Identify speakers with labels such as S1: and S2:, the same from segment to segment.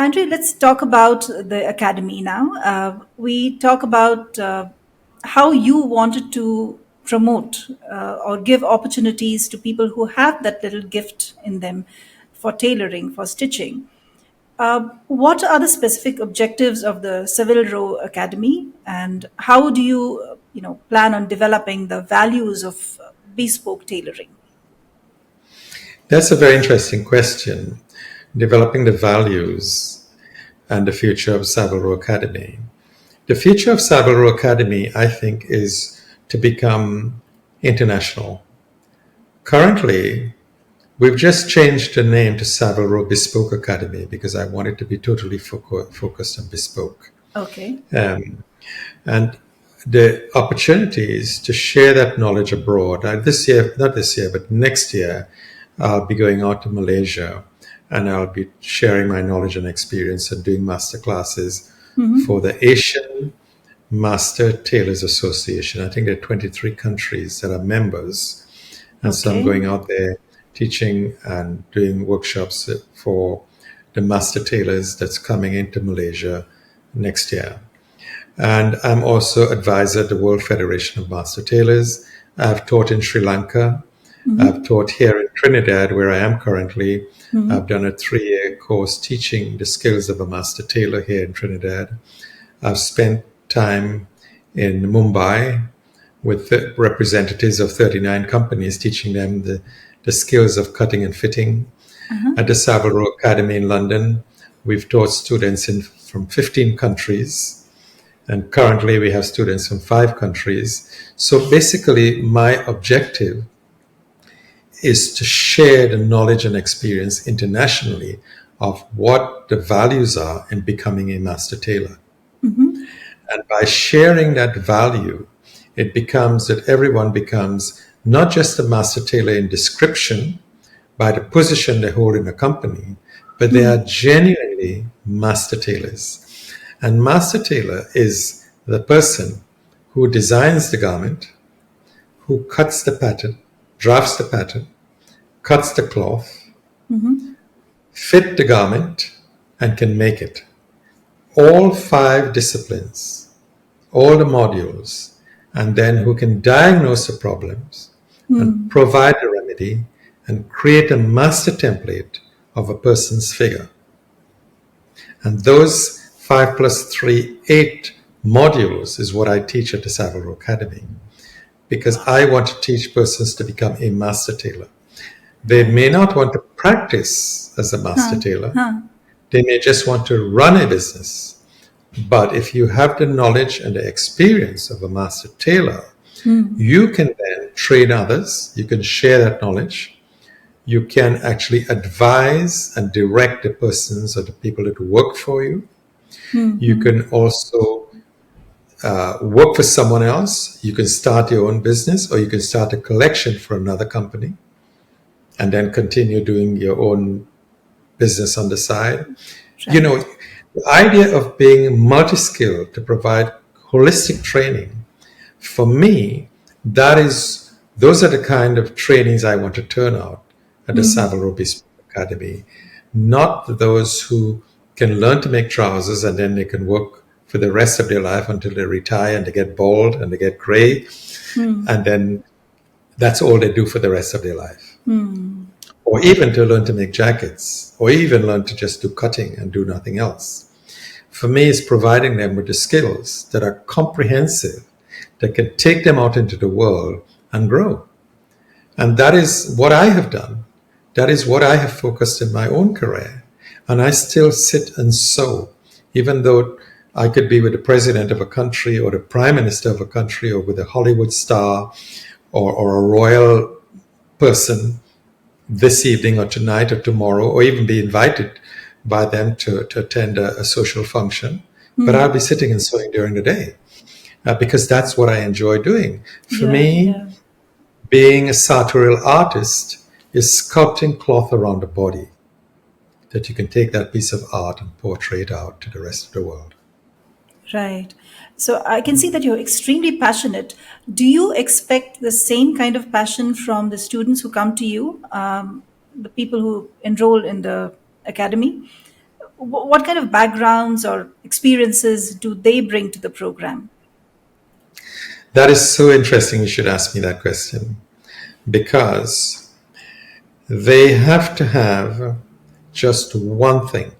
S1: Andre, let's talk about the academy now. We talk about how you wanted to promote or give opportunities to people who have that little gift in them for tailoring, for stitching. What are the specific objectives of the Savile Row Academy, and how do you, plan on developing the values of bespoke tailoring?
S2: That's a very interesting question. Developing the values and the future of Savile Row Academy. The future of Savile Row Academy, I think, is to become international. Currently, we've just changed the name to Savile Row Bespoke Academy because I want it to be totally focused on bespoke.
S1: Okay.
S2: And the opportunities to share that knowledge abroad. This year, not this year, but next year, I'll be going out to Malaysia and I'll be sharing my knowledge and experience and doing master classes for the Asian Master Tailors Association. I think there are 23 countries that are members. And so I'm
S1: Okay.
S2: going out there teaching and doing workshops for the master tailors that's coming into Malaysia next year. And I'm also advisor at the World Federation of Master Tailors. I've taught in Sri Lanka. I've taught here in Trinidad, where I am currently. I've done a 3-year course teaching the skills of a master tailor here in Trinidad. I've spent time in Mumbai with the representatives of 39 companies, teaching them the skills of cutting and fitting. At the Savile Row Academy in London, we've taught students from 15 countries. And currently we have students from 5 countries. So basically my objective is to share the knowledge and experience internationally of what the values are in becoming a master tailor. And by sharing that value, it becomes that everyone becomes not just a master tailor in description by the position they hold in a company, but they are genuinely master tailors. And master tailor is the person who designs the garment, who cuts the pattern, drafts the pattern, cuts the cloth, fit the garment, and can make it. All 5 disciplines, all the modules, and then who can diagnose the problems and provide the remedy and create a master template of a person's figure. And those 5 plus 3, 8 modules is what I teach at the Savile Row Academy, because I want to teach persons to become a master tailor. They may not want to practice as a master tailor. They may just want to run a business. But if you have the knowledge and the experience of a master tailor, you can then train others. You can share that knowledge. You can actually advise and direct the persons or the people that work for you. You can also work for someone else. You can start your own business, or you can start a collection for another company and then continue doing your own business on the side. You know, the idea of being multi-skilled to provide holistic training, for me, those are the kind of trainings I want to turn out at the Savile Row Academy. Not those who can learn to make trousers and then they can work for the rest of their life until they retire and they get bald and they get gray. And then that's all they do for the rest of their life. Or even to learn to make jackets, or even learn to just do cutting and do nothing else. For me, it's providing them with the skills that are comprehensive, that can take them out into the world and grow. And that is what I have done. That is what I have focused in my own career. And I still sit and sew, even though I could be with the president of a country or the prime minister of a country or with a Hollywood star or a royal person this evening or tonight or tomorrow, or even be invited by them to attend a social function. But I'll be sitting and sewing during the day because that's what I enjoy doing. For me, being a sartorial artist is sculpting cloth around the body, that you can take that piece of art and portray it out to the rest of the world.
S1: Right. So I can see that you're extremely passionate. Do you expect the same kind of passion from the students who come to you, the people who enroll in the academy? what kind of backgrounds or experiences do they bring to the program?
S2: That is so interesting. You should ask me that question because they have to have just one thing: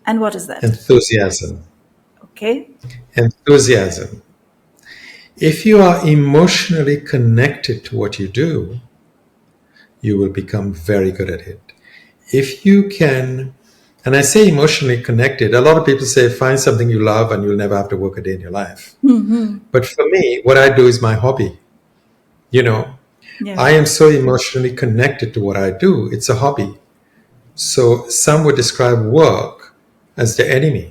S1: And what is that?
S2: enthusiasm.
S1: Okay.
S2: Enthusiasm. If you are emotionally connected to what you do, you will become very good at it. If you can, and I say emotionally connected, a lot of people say find something you love and you'll never have to work a day in your life. But for me, what I do is my hobby. You know,
S1: Yeah.
S2: I am so emotionally connected to what I do, it's a hobby. So some would describe work as the enemy.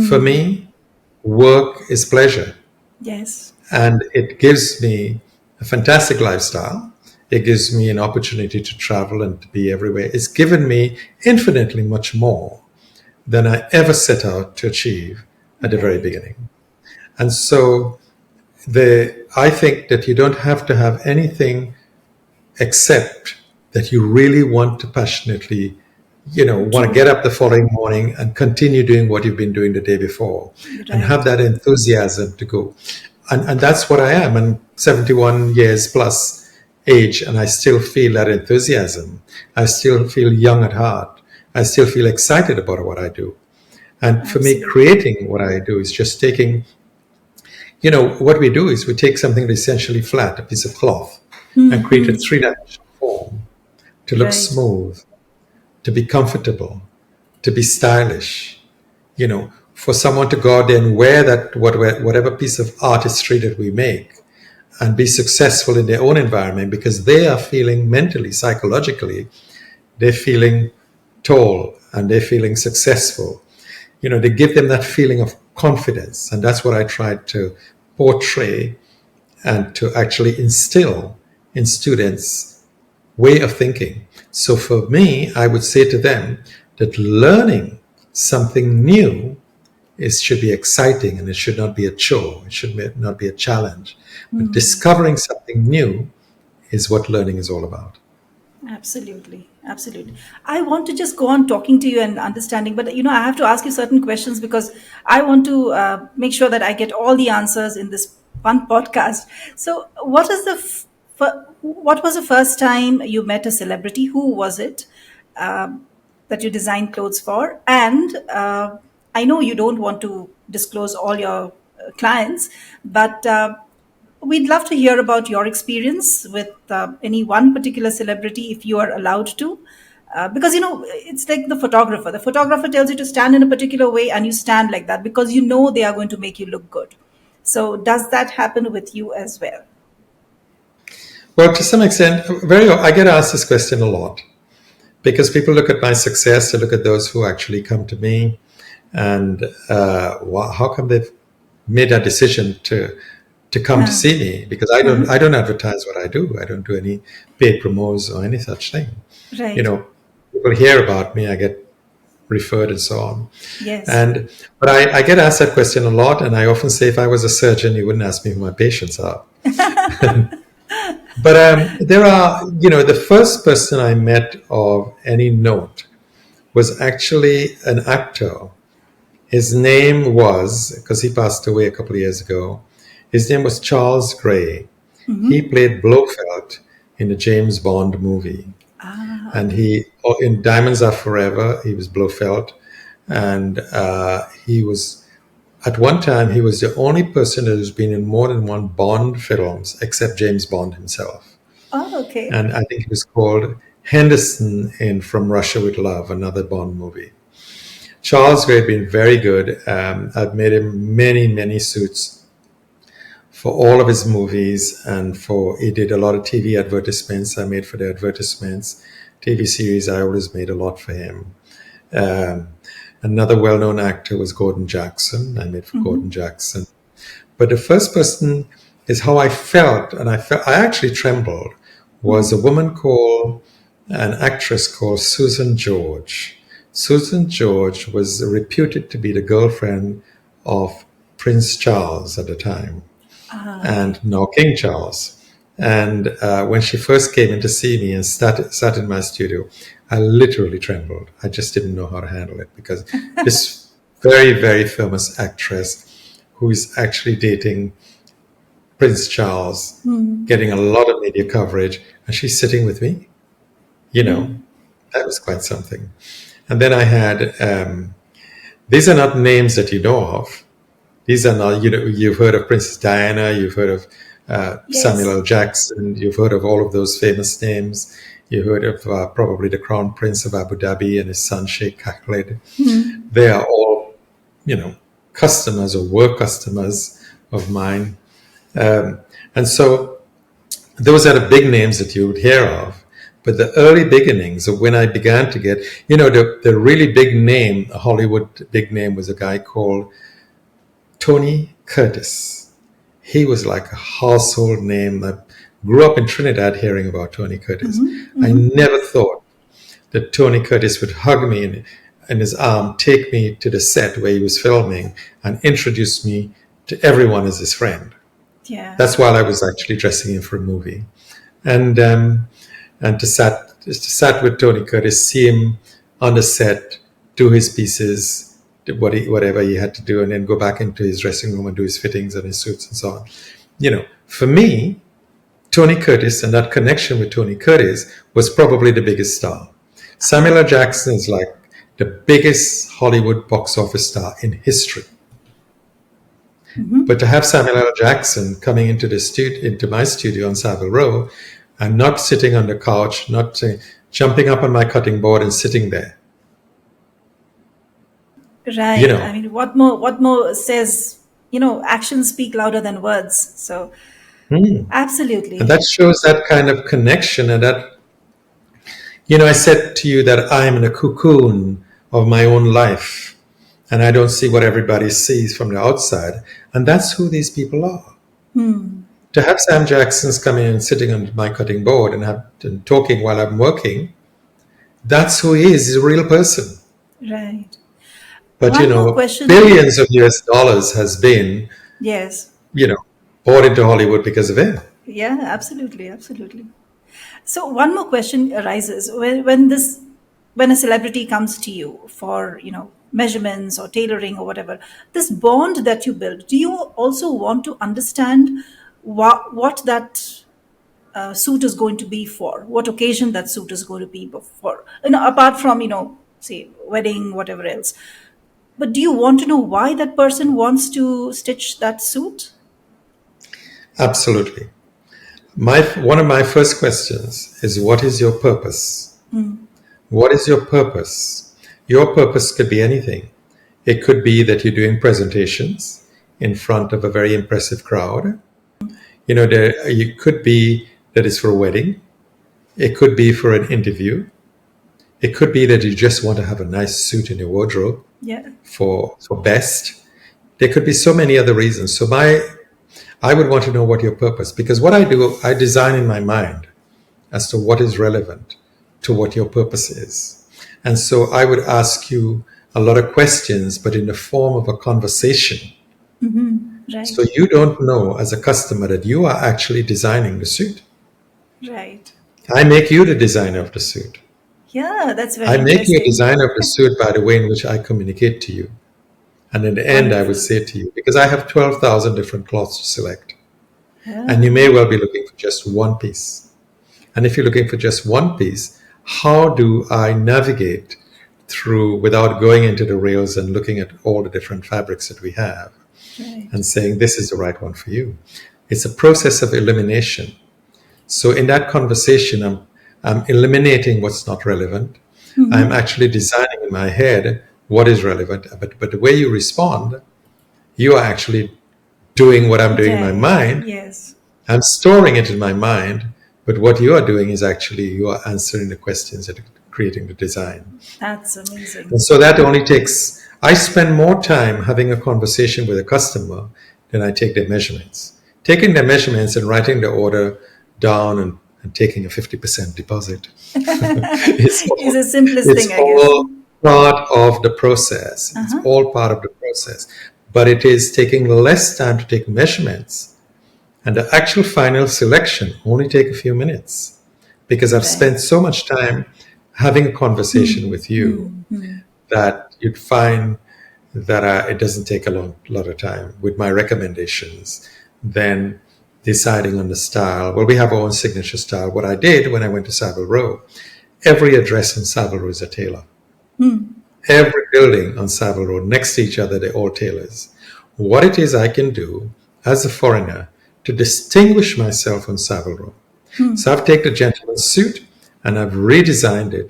S2: For me, work is pleasure.
S1: Yes.
S2: And it gives me a fantastic lifestyle. It gives me an opportunity to travel and to be everywhere. It's given me infinitely much more than I ever set out to achieve at the very
S1: Right.
S2: beginning. And so I think that you don't have to have anything except that you really want to passionately, want to
S1: True.
S2: get up the following morning and continue doing what you've been doing the day before and have
S1: Right.
S2: that enthusiasm to go. And that's what I am. I'm 71 years plus age, and I still feel that enthusiasm. I still feel young at heart. I still feel excited about what I do. And for me,
S1: Absolutely.
S2: creating what I do is just taking, what we do is we take something essentially flat, a piece of cloth, and create a three-dimensional form to look
S1: Right.
S2: smooth, to be comfortable, to be stylish, for someone to go out there and wear that whatever piece of artistry that we make and be successful in their own environment because they are feeling mentally, psychologically, they're feeling tall and they're feeling successful. They give them that feeling of confidence. And that's what I try to portray and to actually instill in students way of thinking. So for me, I would say to them that learning something new should be exciting and it should not be a chore. It should not be a challenge. But discovering something new is what learning is all about.
S1: Absolutely, absolutely. I want to just go on talking to you and understanding, but I have to ask you certain questions because I want to make sure that I get all the answers in this one podcast. So, what was the first time you met a celebrity? Who was it that you designed clothes for? And I know you don't want to disclose all your clients, but we'd love to hear about your experience with any one particular celebrity, if you are allowed to. Because, it's like the photographer. The photographer tells you to stand in a particular way, and you stand like that because you know they are going to make you look good. So, does that happen with you as well?
S2: Well, to some extent, I get asked this question a lot because people look at my success, they look at those who actually come to me, and how come they've made a decision to come to
S1: Uh,
S2: see me? Because I don't advertise what I do. I don't do any paid promos or any such thing. You
S1: right.
S2: know, people hear about me, I get referred and so on.
S1: Yes.
S2: But I get asked that question a lot, and I often say if I was a surgeon, you wouldn't ask me who my patients are. But there are, the first person I met of any note was actually an actor. His name was, because he passed away a couple of years ago, his name was Charles Gray. He played Blofeld in the James Bond movie.
S1: Ah,
S2: And
S1: okay.
S2: in Diamonds Are Forever, he was Blofeld. And he was, at one time, he was the only person that has been in more than one Bond films except James Bond himself.
S1: Oh, okay.
S2: And I think it was called Henderson in From Russia with Love, another Bond movie. Charles Gray had been very good. I've made him many, many suits for all of his movies, and he did a lot of TV advertisements. I made for the advertisements. TV series, I always made a lot for him. Um, Another well-known actor was Gordon Jackson. I made for Gordon Jackson. But the first person is how I felt, and I actually trembled, was a woman called, an actress called Susan George. Susan George was reputed to be the girlfriend of Prince Charles at the time,
S1: Ah, okay.
S2: and now King Charles. And when she first came in to see me and sat in my studio, I literally trembled. I just didn't know how to handle it, because this very, very famous actress who is actually dating Prince Charles, getting a lot of media coverage, and she's sitting with me. That was quite something. And then I had, these are not names that you know of. These are not, you've heard of Princess Diana, you've heard of Samuel
S1: Yes.
S2: L. Jackson, you've heard of all of those famous names. You heard of probably the Crown Prince of Abu Dhabi and his son Sheikh Khaled. They are all, customers or were customers of mine. And so those are the big names that you would hear of. But the early beginnings of when I began to get, the really big name, a Hollywood big name, was a guy called Tony Curtis. He was like a household name. I grew up in Trinidad hearing about Tony Curtis. I never thought that Tony Curtis would hug me in his arm, take me to the set where he was filming, and introduce me to everyone as his friend.
S1: Yeah.
S2: That's while I was actually dressing him for a movie. And to sat with Tony Curtis, see him on the set, do his pieces, whatever he had to do, and then go back into his dressing room and do his fittings and his suits and so on. For me, Tony Curtis and that connection with Tony Curtis was probably the biggest star. Samuel L. Jackson is like the biggest Hollywood box office star in history. But to have Samuel L. Jackson coming into my studio on Savile Row, and not sitting on the couch, not jumping up on my cutting board and sitting there.
S1: Right. I mean, what more says, actions speak louder than words. So absolutely.
S2: And that shows that kind of connection, and that, I said to you that I'm in a cocoon of my own life, and I don't see what everybody sees from the outside. And that's who these people are. To have Sam Jackson's coming and sitting on my cutting board and talking while I'm working, that's who he is. He's a real person.
S1: Right.
S2: But,
S1: One more question.
S2: billions of US dollars has been,
S1: Yes.
S2: poured into Hollywood because of him.
S1: Yeah, absolutely. Absolutely. So one more question arises when a celebrity comes to you for, measurements or tailoring or whatever, this bond that you build, do you also want to understand what that suit is going to be for, what occasion that suit is going to be for, apart from, say, wedding, whatever else. But do you want to know why that person wants to stitch that suit?
S2: Absolutely. One of my first questions is, what is your purpose? What is your purpose? Your purpose could be anything. It could be that you're doing presentations in front of a very impressive crowd. It could be that it's for a wedding. It could be for an interview. It could be that you just want to have a nice suit in your wardrobe.
S1: Yeah.
S2: For best. There could be so many other reasons. So I would want to know what your purpose, because what I do, I design in my mind as to what is relevant to what your purpose is. And so I would ask you a lot of questions, but in the form of a conversation.
S1: Right.
S2: So you don't know as a customer that you are actually designing the suit.
S1: Right.
S2: I make you the designer of the suit.
S1: Yeah, that's very
S2: I make you a
S1: interesting.
S2: designer of the suit by the way in which I communicate to you. And in the end, I would say to you, because I have 12,000 different cloths to select. And you may well be looking for just one piece. And if you're looking for just one piece, how do I navigate through without going into the rails and looking at all the different fabrics that we have and saying, this is the right one for you? It's a process of elimination. So in that conversation, I'm eliminating what's not relevant. I'm actually designing in my head what is relevant. But the way you respond, you are actually doing what I'm doing in my mind.
S1: Yes.
S2: I'm storing it in my mind. But what you are doing is actually you are answering the questions and creating the design.
S1: That's amazing.
S2: And so that only takes, I spend more time having a conversation with a customer than I take their measurements. Taking their measurements and writing the order down and taking a 50% deposit.
S1: It's the simplest
S2: It's
S1: thing, I guess.
S2: all part of the process. It's all part of the process. But it is taking less time to take measurements And the actual final selection only take a few minutes because I've
S1: Right.
S2: spent so much time having a conversation with you that you'd find that it doesn't take a lot of time with my recommendations. Then deciding on the style. Well, we have our own signature style. What I did when I went to Savile Row, every address on Savile Row is a tailor. Every building on Savile Row next to each other, they're all tailors. What it is I can do as a foreigner to distinguish myself on Savile Row. So I've taken a gentleman's suit and I've redesigned it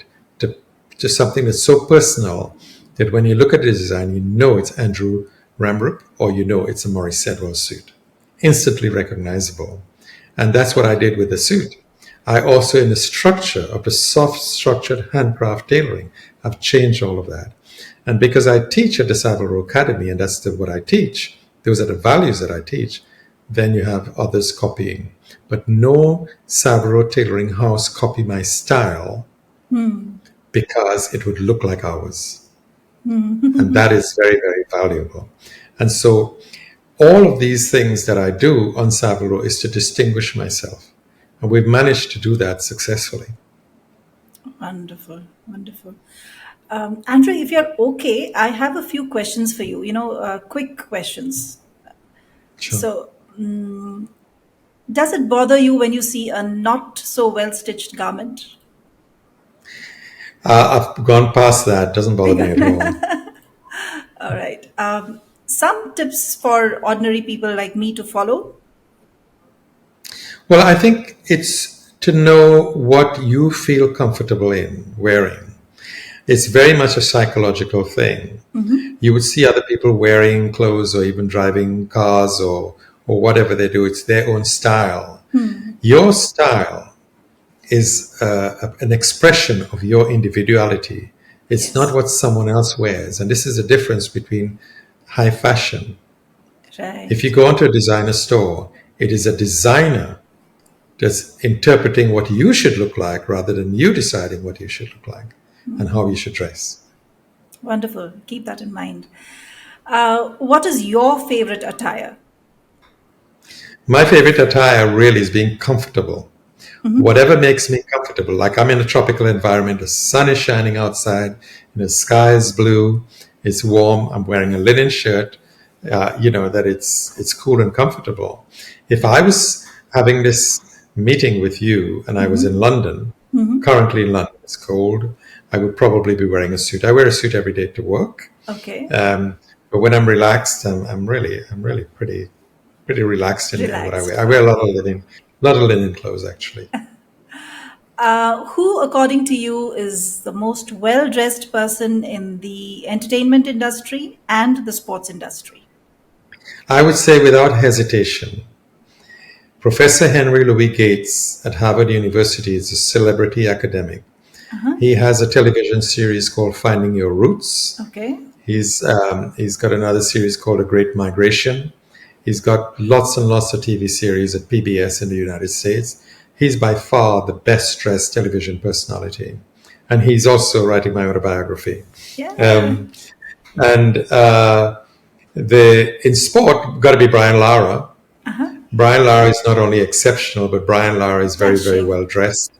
S2: to something that's so personal that when you look at the design, you know it's Andrew Ramroop or you know it's a Maurice Sedwell suit. Instantly recognizable. And that's what I did with the suit. I also, in the structure of the soft structured handcraft tailoring, I've changed all of that. And because I teach at the Savile Row Academy, and that's what I teach, those are the values that I teach, then you have others copying. But no Savile Row tailoring house copy my style because it would look like ours. And that is very, very valuable. And so all of these things that I do on Savile Row is to distinguish myself. And we've managed to do that successfully.
S1: Wonderful, wonderful. Andrew, if you're okay, I have a few questions for you, quick questions.
S2: Sure.
S1: So, does it bother you when you see a not so well stitched garment?
S2: I've gone past that. Doesn't bother me at all.
S1: All right. Some tips for ordinary people like me to follow?
S2: Well, I think it's to know what you feel comfortable in wearing. It's very much a psychological thing. You would see other people wearing clothes or even driving cars or whatever they do. It's their own style. Your style is an expression of your individuality. It's not what someone else wears. And this is the difference between high fashion.
S1: Right.
S2: If you go into a designer store, it is a designer that's interpreting what you should look like rather than you deciding what you should look like and how you should dress.
S1: Wonderful. Keep that in mind. What is your favorite attire?
S2: My favorite attire really is being comfortable. Whatever makes me comfortable. Like I'm in a tropical environment, the sun is shining outside, and the sky is blue, it's warm, I'm wearing a linen shirt, that it's cool and comfortable. If I was having this meeting with you and I was in London, currently in London, it's cold, I would probably be wearing a suit. I wear a suit every day to work.
S1: Okay.
S2: But when I'm relaxed, I'm really pretty relaxed in what I
S1: Relaxed.
S2: wear. I wear a lot of linen clothes actually.
S1: Who, according to you, is the most well dressed person in the entertainment industry and the sports industry?
S2: I would say without hesitation, Professor Henry Louis Gates at Harvard University is a celebrity academic. He has a television series called Finding Your Roots.
S1: Okay.
S2: He's got another series called A Great Migration. He's got lots and lots of TV series at PBS in the United States. He's by far the best dressed television personality. And he's also writing my autobiography.
S1: Yeah.
S2: In sport, got to be Brian Lara. Brian Lara is not only exceptional, but Brian Lara is very, very well dressed.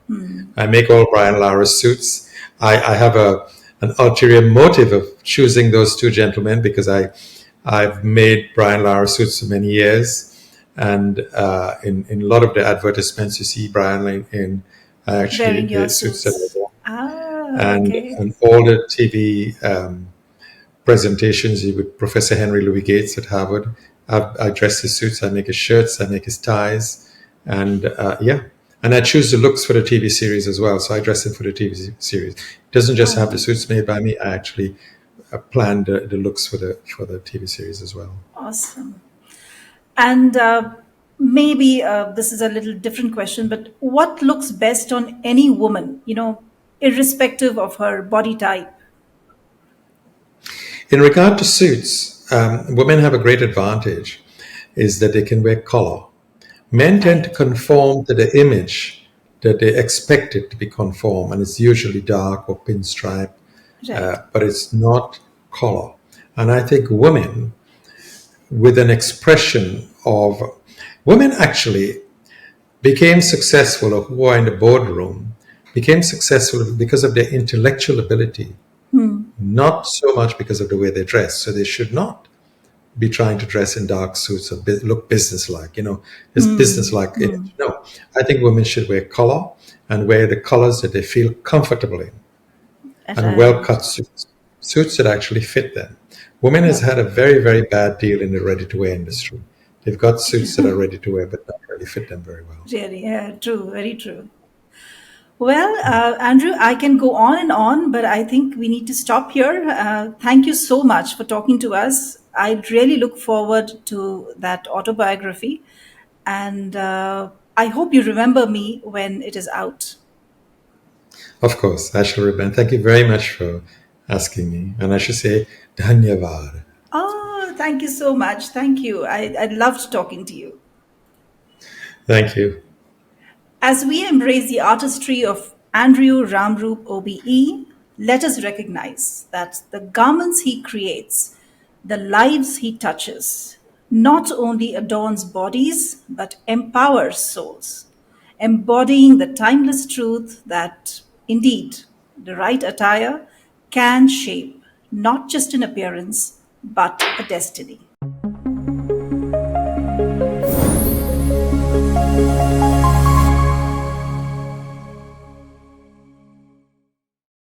S2: I make all Brian Lara suits. I have an ulterior motive of choosing those two gentlemen because I've made Brian Lara suits for many years. And in a lot of the advertisements, you see Brian in actually
S1: Wearing your
S2: the suits that I wear.
S1: Okay.
S2: And all the TV presentations with Professor Henry Louis Gates at Harvard, I dress his suits, I make his shirts, I make his ties, and and I choose the looks for the TV series as well. So I dress him for the TV series. It doesn't just have the suits made by me. I actually plan the looks for the TV series as well.
S1: Awesome. And maybe this is a little different question, but what looks best on any woman, irrespective of her body type?
S2: In regard to suits, women have a great advantage is that they can wear color. Men tend to conform to the image that they expect it to be conform, and it's usually dark or pinstripe,
S1: Right.
S2: but it's not color. And I think women with an expression of women actually became successful, or who are in the boardroom became successful because of their intellectual ability, not so much because of the way they dress. So they should not be trying to dress in dark suits or look businesslike. This businesslike image. No, I think women should wear color and wear the colors that they feel comfortable in, and well
S1: Right.
S2: cut suits, suits that actually fit them. Women has
S1: Right.
S2: had a very, very bad deal in the ready to wear industry. They've got suits that are ready to wear, but not really fit them very well.
S1: Really, yeah, true, very true. Well, Andrew, I can go on and on, but I think we need to stop here. Thank you so much for talking to us. I really look forward to that autobiography, and I hope you remember me when it is out.
S2: Of course, I shall repent. Thank you very much for asking me. And I should say, Dhanyavad.
S1: Oh, thank you so much. Thank you. I loved talking to you.
S2: Thank you.
S1: As we embrace the artistry of Andrew Ramroop OBE, let us recognize that the garments he creates, the lives he touches, not only adorns bodies but empowers souls, embodying the timeless truth that indeed the right attire can shape not just an appearance but a destiny.